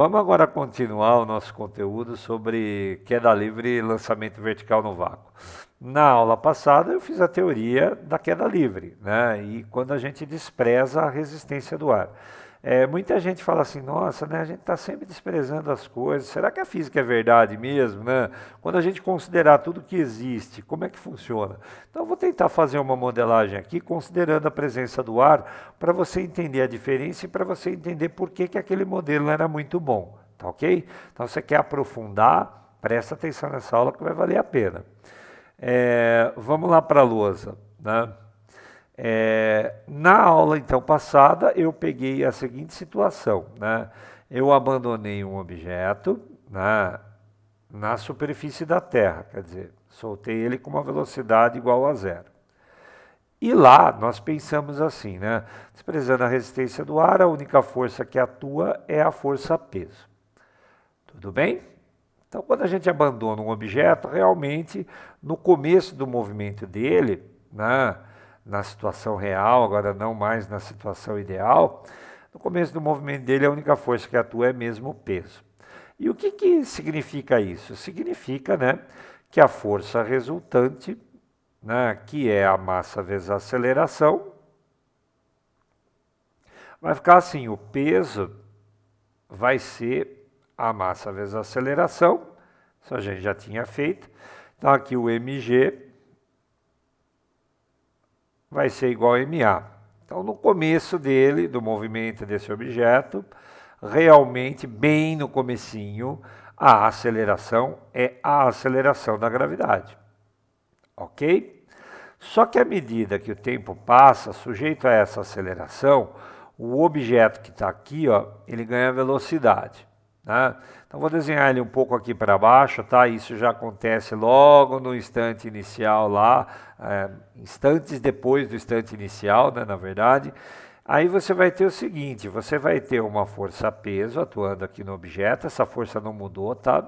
Vamos agora continuar o nosso conteúdo sobre queda livre e lançamento vertical no vácuo. Na aula passada eu fiz a teoria da queda livre, né? E quando a gente despreza a resistência do ar. Muita gente fala assim, nossa, né, a gente está sempre desprezando as coisas, será que a física é verdade mesmo, né? Quando a gente considerar tudo que existe, como é que funciona? Então eu vou tentar fazer uma modelagem aqui, considerando a presença do ar, para você entender a diferença e para você entender por que aquele modelo era muito bom, tá ok? Então você quer aprofundar, presta atenção nessa aula que vai valer a pena. Vamos lá para a lousa, né? Na aula então passada eu peguei a seguinte situação, né? Eu abandonei um objeto, né, na superfície da Terra, quer dizer, soltei ele com uma velocidade igual a zero. E lá nós pensamos assim, né? Desprezando a resistência do ar, a única força que atua é a força peso. Tudo bem? Então, quando a gente abandona um objeto, realmente, no começo do movimento dele, né, na situação real, agora não mais na situação ideal, no começo do movimento dele, a única força que atua é mesmo o peso. E o que significa isso? Significa, né, que a força resultante, né, que é a massa vezes a aceleração, vai ficar assim, o peso vai ser a massa vezes a aceleração, isso a gente já tinha feito. Então aqui o mg vai ser igual a ma. Então no começo dele, do movimento desse objeto, realmente bem no comecinho, a aceleração é a aceleração da gravidade. Ok? Só que à medida que o tempo passa, sujeito a essa aceleração, o objeto que está aqui, ó, ele ganha velocidade. Né? Então vou desenhar ele um pouco aqui para baixo, tá? Isso já acontece logo no instante inicial lá, instantes depois do instante inicial, né, na verdade. Aí você vai ter o seguinte, você vai ter uma força-peso atuando aqui no objeto, essa força não mudou, tá?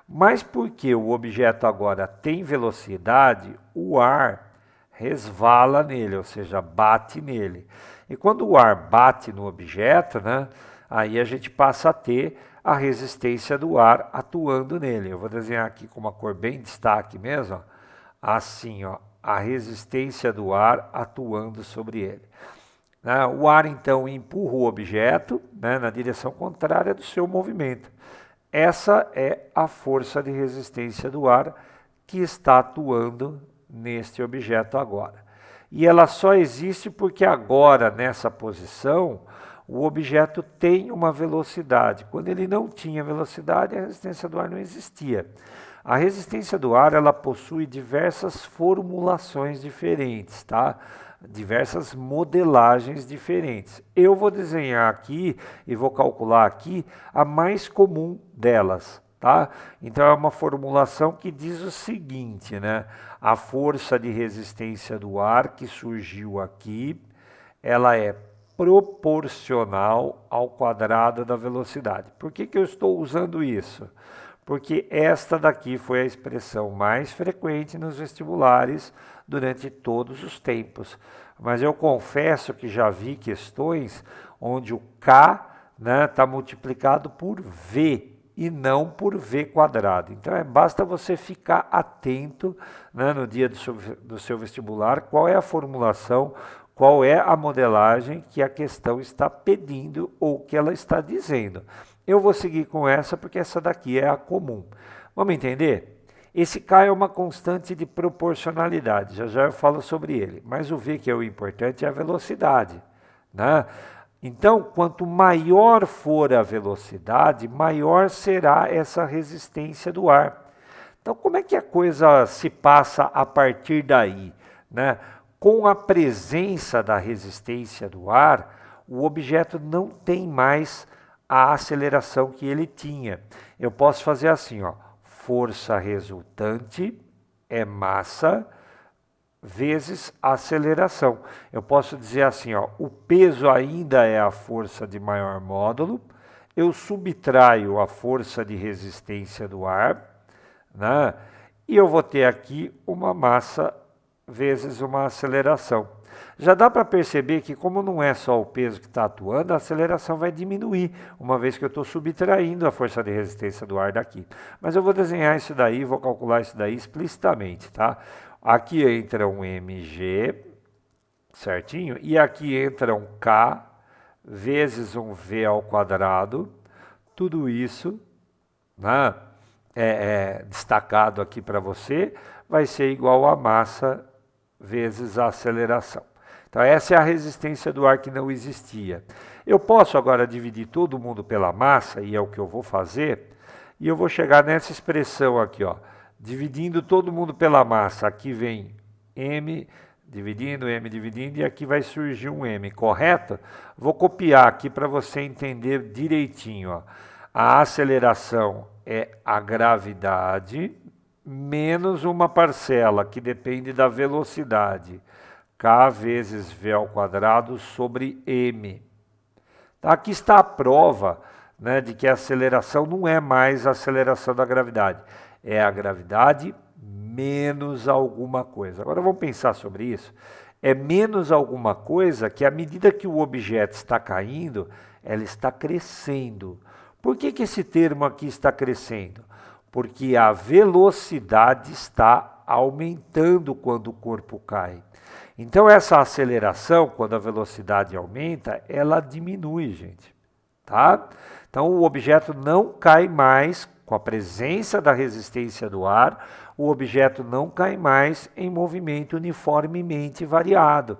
Mas porque o objeto agora tem velocidade, o ar resvala nele, ou seja, bate nele. E quando o ar bate no objeto, né, aí a gente passa a ter a resistência do ar atuando nele. Eu vou desenhar aqui com uma cor bem destaque mesmo, ó, assim, ó, a resistência do ar atuando sobre ele. O ar então empurra o objeto, né, na direção contrária do seu movimento. Essa é a força de resistência do ar que está atuando neste objeto agora. E ela só existe porque agora, nessa posição, o objeto tem uma velocidade. Quando ele não tinha velocidade, a resistência do ar não existia. A resistência do ar, ela possui diversas formulações diferentes, tá? Diversas modelagens diferentes. Eu vou desenhar aqui e vou calcular aqui a mais comum delas, tá? Então é uma formulação que diz o seguinte, né? A força de resistência do ar que surgiu aqui, ela é proporcional ao quadrado da velocidade. Por que eu estou usando isso? Porque esta daqui foi a expressão mais frequente nos vestibulares durante todos os tempos. Mas eu confesso que já vi questões onde o K está multiplicado por V e não por V quadrado. Então basta você ficar atento, né, no dia do seu vestibular, qual é a formulação, qual é a modelagem que a questão está pedindo ou que ela está dizendo. Eu vou seguir com essa porque essa daqui é a comum. Vamos entender? Esse K é uma constante de proporcionalidade, já eu falo sobre ele. Mas o V que é o importante é a velocidade, né? Então, quanto maior for a velocidade, maior será essa resistência do ar. Então, como é que a coisa se passa a partir daí, né? Com a presença da resistência do ar, o objeto não tem mais a aceleração que ele tinha. Eu posso fazer assim, ó, força resultante é massa vezes aceleração. Eu posso dizer assim, ó, o peso ainda é a força de maior módulo, eu subtraio a força de resistência do ar, né, e eu vou ter aqui uma massa vezes uma aceleração. já dá para perceber que como não é só o peso que está atuando, a aceleração vai diminuir, uma vez que eu estou subtraindo a força de resistência do ar daqui. Mas eu vou desenhar isso daí, vou calcular isso daí explicitamente, tá? Aqui entra um mg, certinho? E aqui entra um k vezes um v ao quadrado, tudo isso, né, destacado aqui para você, vai ser igual a massa vezes a aceleração. Então essa é a resistência do ar que não existia. Eu posso agora dividir todo mundo pela massa, e é o que eu vou fazer, e eu vou chegar nessa expressão aqui, ó, dividindo todo mundo pela massa. Aqui vem m dividindo, e aqui vai surgir um m, correto? Vou copiar aqui para você entender direitinho, ó. A aceleração é a gravidade menos uma parcela que depende da velocidade, k vezes v ao quadrado sobre m. Tá? Aqui está a prova, né, de que a aceleração não é mais a aceleração da gravidade, é a gravidade menos alguma coisa. Agora vamos pensar sobre isso. É menos alguma coisa que à medida que o objeto está caindo, ela está crescendo. Por que esse termo aqui está crescendo? Porque a velocidade está aumentando quando o corpo cai. Então essa aceleração, quando a velocidade aumenta, ela diminui, gente. Tá? Então o objeto não cai mais com a presença da resistência do ar, o objeto não cai mais em movimento uniformemente variado.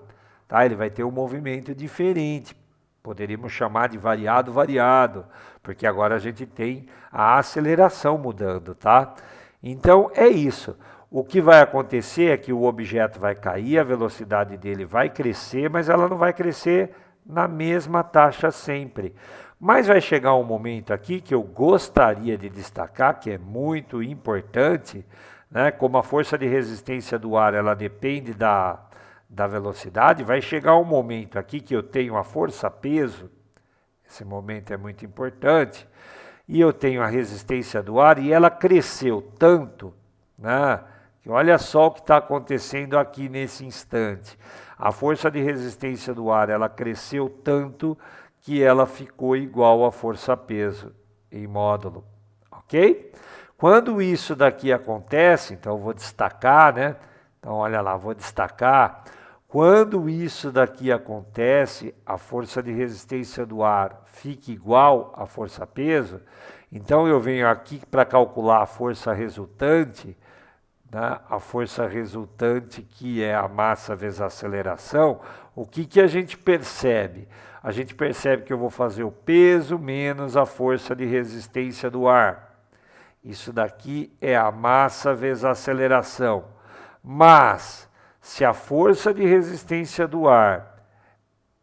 Tá? Ele vai ter um movimento diferente. Poderíamos chamar de variado, porque agora a gente tem a aceleração mudando, tá? Então é isso. O que vai acontecer é que o objeto vai cair, a velocidade dele vai crescer, mas ela não vai crescer na mesma taxa sempre. Mas vai chegar um momento aqui que eu gostaria de destacar, que é muito importante, né? Como a força de resistência do ar ela depende da velocidade, vai chegar um momento aqui que eu tenho a força-peso, esse momento é muito importante, e eu tenho a resistência do ar e ela cresceu tanto, né, que olha só o que está acontecendo aqui nesse instante. A força de resistência do ar ela cresceu tanto que ela ficou igual à força-peso em módulo, ok? Quando isso daqui acontece, então eu vou destacar, né? Então olha lá, vou destacar. Quando isso daqui acontece, a força de resistência do ar fica igual à força-peso, então eu venho aqui para calcular a força resultante, né? A força resultante que é a massa vezes a aceleração, o que a gente percebe? A gente percebe que eu vou fazer o peso menos a força de resistência do ar. Isso daqui é a massa vezes a aceleração. Mas se a força de resistência do ar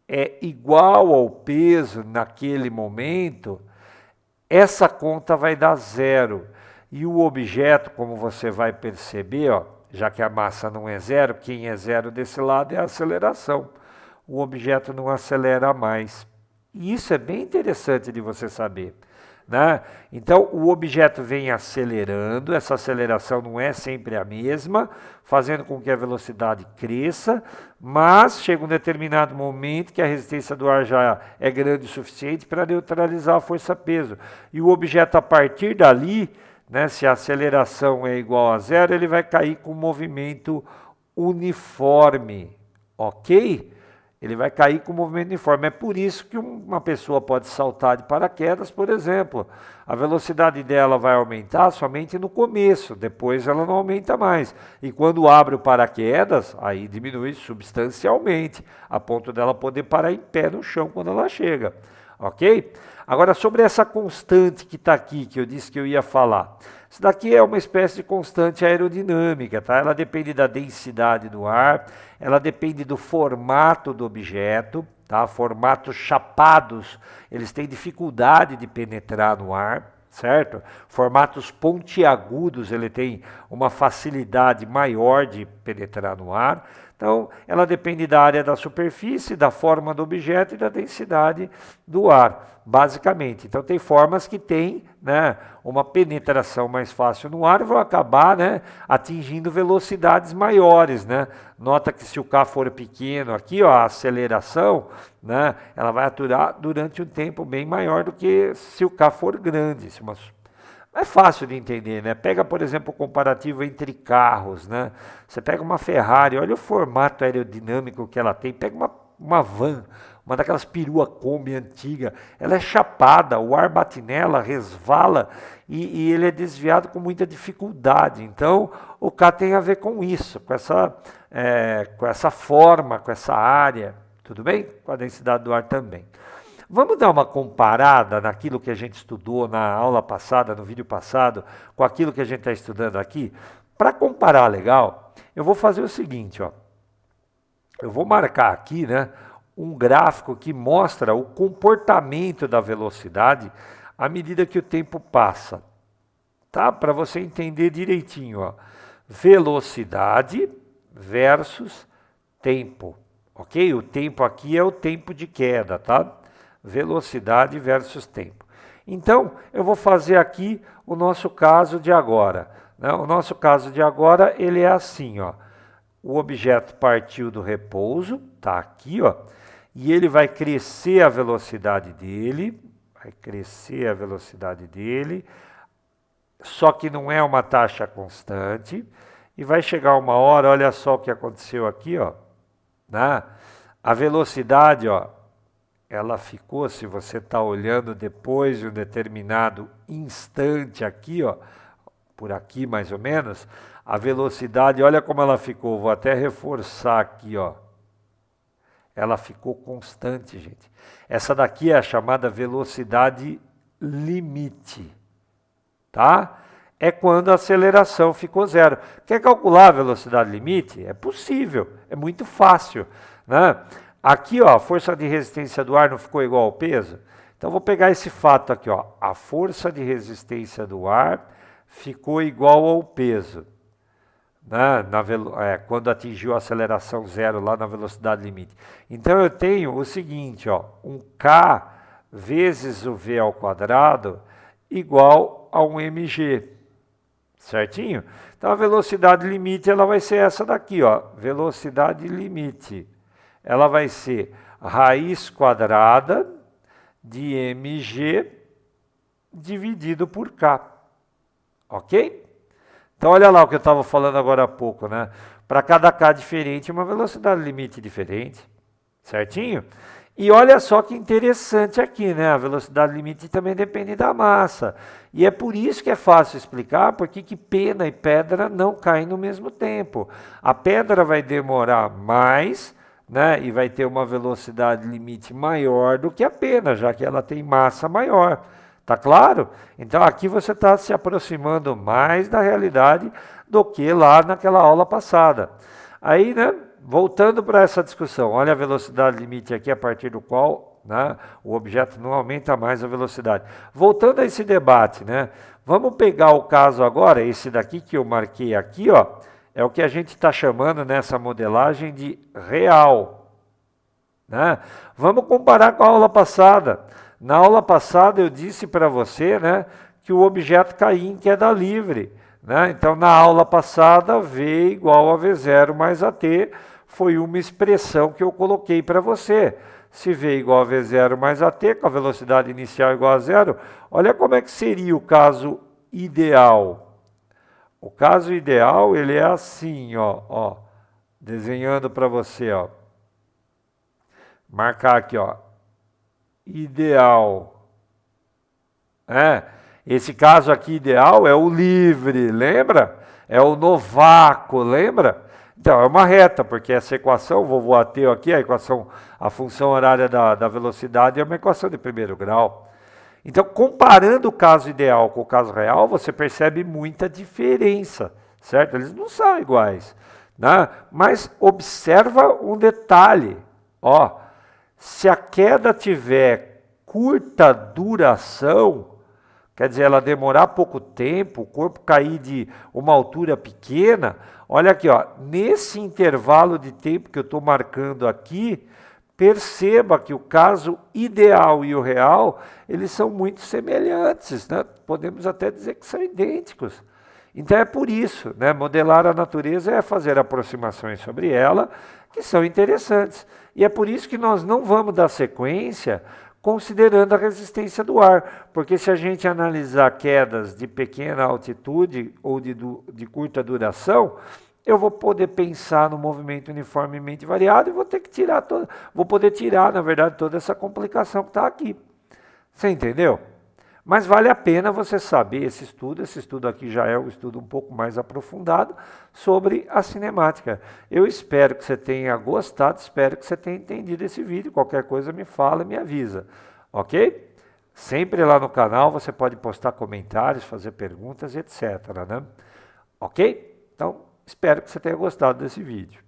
é igual ao peso naquele momento, essa conta vai dar zero. E o objeto, como você vai perceber, ó, já que a massa não é zero, quem é zero desse lado é a aceleração. O objeto não acelera mais. E isso é bem interessante de você saber. Né? Então o objeto vem acelerando, essa aceleração não é sempre a mesma, fazendo com que a velocidade cresça, mas chega um determinado momento que a resistência do ar já é grande o suficiente para neutralizar a força-peso. E o objeto a partir dali, né, se a aceleração é igual a zero, ele vai cair com movimento uniforme, ok? Ele vai cair com movimento uniforme. É por isso que uma pessoa pode saltar de paraquedas, por exemplo. A velocidade dela vai aumentar somente no começo, depois ela não aumenta mais. E quando abre o paraquedas, aí diminui substancialmente, a ponto dela poder parar em pé no chão quando ela chega. Ok? Agora, sobre essa constante que está aqui, que eu disse que eu ia falar. Isso daqui é uma espécie de constante aerodinâmica, tá? Ela depende da densidade do ar, ela depende do formato do objeto, tá? Formatos chapados, eles têm dificuldade de penetrar no ar, certo? Formatos pontiagudos, ele tem uma facilidade maior de penetrar no ar. Então, ela depende da área da superfície, da forma do objeto e da densidade do ar, basicamente. Então, tem formas que têm, né, uma penetração mais fácil no ar e vão acabar, né, atingindo velocidades maiores, né? Nota que se o K for pequeno aqui, ó, a aceleração, né, ela vai atuar durante um tempo bem maior do que se o K for grande. É fácil de entender, né? Pega, por exemplo, o comparativo entre carros, né? Você pega uma Ferrari, olha o formato aerodinâmico que ela tem, pega uma van, uma daquelas perua Kombi antiga, ela é chapada, o ar bate nela, resvala e ele é desviado com muita dificuldade. Então, o K tem a ver com isso, com essa forma, com essa área, tudo bem? Com a densidade do ar também. Vamos dar uma comparada naquilo que a gente estudou na aula passada, no vídeo passado, com aquilo que a gente está estudando aqui? Para comparar legal, eu vou fazer o seguinte, ó. Eu vou marcar aqui, né, um gráfico que mostra o comportamento da velocidade à medida que o tempo passa, tá? Para você entender direitinho, ó. Velocidade versus tempo, ok? O tempo aqui é o tempo de queda, tá? Velocidade versus tempo. Então, eu vou fazer aqui o nosso caso de agora, né? O nosso caso de agora, ele é assim, ó. O objeto partiu do repouso, tá aqui, ó, e ele vai crescer a velocidade dele, só que não é uma taxa constante, e vai chegar uma hora, olha só o que aconteceu aqui, ó, né? A velocidade, ó, ela ficou, se você está olhando depois de um determinado instante aqui, ó, por aqui mais ou menos, a velocidade, olha como ela ficou, vou até reforçar aqui, ó. Ela ficou constante, gente. Essa daqui é a chamada velocidade limite, tá? É quando a aceleração ficou zero. Quer calcular a velocidade limite? É possível, é muito fácil, né? Aqui, ó, a força de resistência do ar não ficou igual ao peso? Então, vou pegar esse fato aqui, ó. A força de resistência do ar ficou igual ao peso, né? Quando atingiu a aceleração zero lá na velocidade limite. Então, eu tenho o seguinte, ó, um K vezes o V ao quadrado igual a um mg, certinho? Então, a velocidade limite ela vai ser essa daqui, ó, velocidade limite. Ela vai ser raiz quadrada de mg dividido por k, ok? Então, olha lá o que eu estava falando agora há pouco, né? Para cada k diferente, uma velocidade limite diferente, certinho? E olha só que interessante aqui, né? A velocidade limite também depende da massa. E é por isso que é fácil explicar porque que pena e pedra não caem no mesmo tempo. A pedra vai demorar mais, né, e vai ter uma velocidade limite maior do que a pena, já que ela tem massa maior. Tá claro? Então aqui você está se aproximando mais da realidade do que lá naquela aula passada. Aí, né, voltando para essa discussão, olha a velocidade limite aqui a partir do qual, né, o objeto não aumenta mais a velocidade. Voltando a esse debate, né, vamos pegar o caso agora, esse daqui que eu marquei aqui, ó, é o que a gente está chamando nessa modelagem de real, né? Vamos comparar com a aula passada. Na aula passada eu disse para você, né, que o objeto caía em queda livre, né? Então, na aula passada, V igual a V0 mais AT foi uma expressão que eu coloquei para você. Se V igual a V0 mais AT, com a velocidade inicial igual a zero, olha como é que seria o caso ideal. O caso ideal, ele é assim, ó, desenhando para você, ó. Marcar aqui, ó. Ideal. Esse caso aqui ideal é o livre, lembra? É o no vácuo, lembra? Então, é uma reta, porque essa equação, vovô ateu aqui, a função horária da velocidade é uma equação de primeiro grau. Então, comparando o caso ideal com o caso real, você percebe muita diferença, certo? Eles não são iguais, né? Mas observa um detalhe, ó, se a queda tiver curta duração, quer dizer, ela demorar pouco tempo, o corpo cair de uma altura pequena, olha aqui, ó, nesse intervalo de tempo que eu estou marcando aqui, perceba que o caso ideal e o real, eles são muito semelhantes, né? Podemos até dizer que são idênticos. Então é por isso, né? Modelar a natureza é fazer aproximações sobre ela que são interessantes. E é por isso que nós não vamos dar sequência considerando a resistência do ar, porque se a gente analisar quedas de pequena altitude ou de curta duração, eu vou poder pensar no movimento uniformemente variado e vou ter que tirar vou poder tirar, na verdade, toda essa complicação que está aqui. Você entendeu? Mas vale a pena você saber esse estudo aqui já é um estudo um pouco mais aprofundado sobre a cinemática. Eu espero que você tenha gostado, espero que você tenha entendido esse vídeo, qualquer coisa me fala, me avisa, ok? Sempre lá no canal você pode postar comentários, fazer perguntas, etc, né? Ok? Então, espero que você tenha gostado desse vídeo.